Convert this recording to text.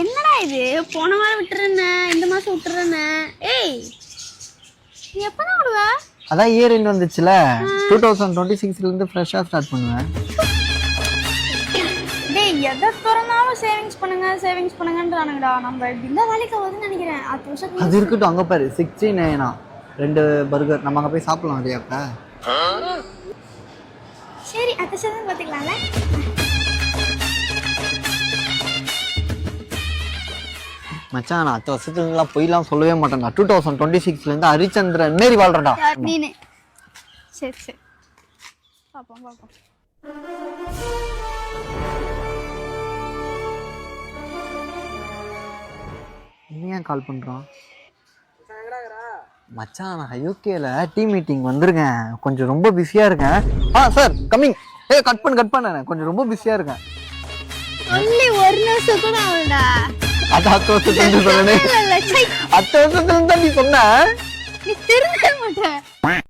என்னடா இது போன வாரம் விட்டுறேன்னு இந்த மாசம் விட்டுறேன்னு ஏய் நீ எப்பதான் விடுவ அதான் இயர் எண்ட் வந்துச்சுல 2026ல இருந்து ஃப்ரெஷ்ஷா ஸ்டார்ட் பண்ணுவேன் டேய் எதை திறனாலும் சேவிங்ஸ் பண்ணுங்கன்றானுங்கடா நம்ம இந்த வேலைக்கு வருதுன்னு நினைக்கிறேன் அடுத்த வருஷம் அது இருக்கட்டும் அங்க பாரு 69 2 பர்கர் நம்ம அங்க போய் சாப்பிடலாம் இல்லையா அப்ப சரி அடுத்த வருஷம் பாத்துக்கலாம்ல மச்சான் நான் அடுத்த வருஷத்துலாம் போய்லாம் சொல்லவே மாட்டேன்டா 2026ல இருந்து ஹரிச்சந்திரன் மாரி வாழ்றடா நீனே சரி சரி பாப்போம் ஏன் கால் பண்றான் மச்சான் நான் யூகேல டீம் மீட்டிங் வந்திருக்கேன் கொஞ்சம் ரொம்ப பிஸியா இருக்கேன் சார் கம்மிங் கட் பண்ண கொஞ்சம் ரொம்ப பிஸியா இருக்கேன் ஒன்லி ஒரு நிமிஷம் கூட ஆகும்டா அது அடுத்த வருஷத்துல சொன்னேன் அடுத்த வருஷத்துல தான் நீ சொன்ன நீ திருந்த மாட்டேன்